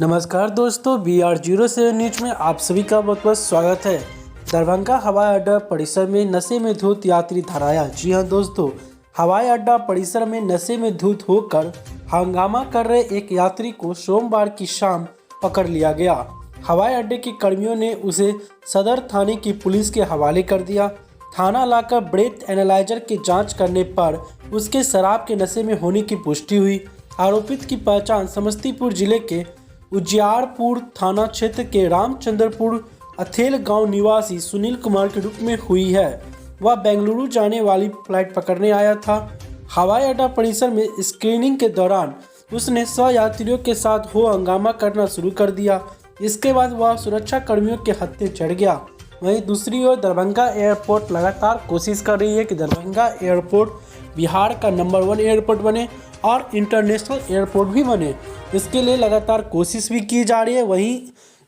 नमस्कार दोस्तों, BR07 news में आप सभी का बहुत बहुत स्वागत है। दरभंगा हवाई अड्डा परिसर में नशे में धुत यात्री धराया। जी हां दोस्तों, हवाई अड्डा परिसर में नशे में धुत होकर हंगामा कर रहे एक यात्री को सोमवार की शाम पकड़ लिया गया। हवाई अड्डे के कर्मियों ने उसे सदर थाने की पुलिस के हवाले कर दिया। थाना लाकर ब्रेथ एनालाइजर की जाँच करने पर उसके शराब के नशे में होने की पुष्टि हुई। आरोपित की पहचान समस्तीपुर जिले के उजियारपुर थाना क्षेत्र के रामचंद्रपुर अथेल गांव निवासी सुनील कुमार के रूप में हुई है। वह बेंगलुरु जाने वाली फ्लाइट पकड़ने आया था। हवाई अड्डा परिसर में स्क्रीनिंग के दौरान उसने सहयात्रियों के साथ हो हंगामा करना शुरू कर दिया। इसके बाद वह सुरक्षा कर्मियों के हत्थे चढ़ गया। वहीं दूसरी ओर दरभंगा एयरपोर्ट लगातार कोशिश कर रही है कि दरभंगा एयरपोर्ट बिहार का नंबर 1 एयरपोर्ट बने और इंटरनेशनल एयरपोर्ट भी बने। इसके लिए लगातार कोशिश भी की जा रही है। वहीं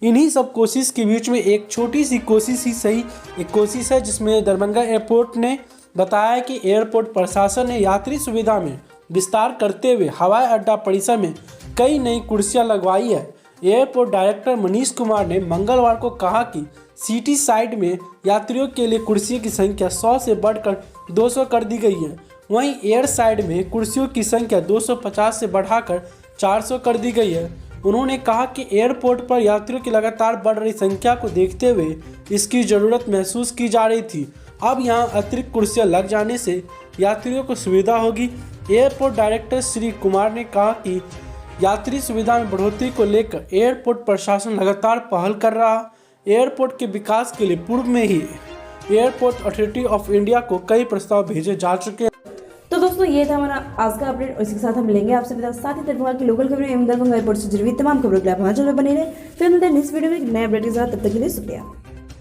इन्हीं सब कोशिश के बीच में एक छोटी सी कोशिश ही सही एक कोशिश है, जिसमें दरभंगा एयरपोर्ट ने बताया कि एयरपोर्ट प्रशासन ने यात्री सुविधा में विस्तार करते हुए हवाई अड्डा परिसर में कई नई कुर्सियां लगवाई है। एयरपोर्ट डायरेक्टर मनीष कुमार ने मंगलवार को कहा कि सिटी साइड में यात्रियों के लिए कुर्सियों की संख्या 100 से बढ़कर 200 कर दी गई है। वहीं एयर साइड में कुर्सियों की संख्या 250 से बढ़ाकर 400 कर दी गई है। उन्होंने कहा कि एयरपोर्ट पर यात्रियों की लगातार बढ़ रही संख्या को देखते हुए इसकी ज़रूरत महसूस की जा रही थी। अब यहां अतिरिक्त कुर्सियां लग जाने से यात्रियों को सुविधा होगी। एयरपोर्ट डायरेक्टर श्री कुमार ने कहा कि यात्री सुविधा में बढ़ोतरी को लेकर एयरपोर्ट प्रशासन लगातार पहल कर रहा। एयरपोर्ट के विकास के लिए पूर्व में ही एयरपोर्ट अथॉरिटी ऑफ इंडिया को कई प्रस्ताव भेजे जा चुके हैं। तो दोस्तों, ये था हमारा आज का अपडेट और इसी के साथ हम मिलेंगे आपसे साथ ही दरभंगा की लोकल खबरें एवं दरभंगा एयरपोर्ट से जुड़ी तमाम खबरों के लिए आप हमारे चैनल बने रहे। फिर मिलते हैं नेक्स्ट वीडियो में एक नए अपडेट के साथ। तब तक के लिए शुक्रिया।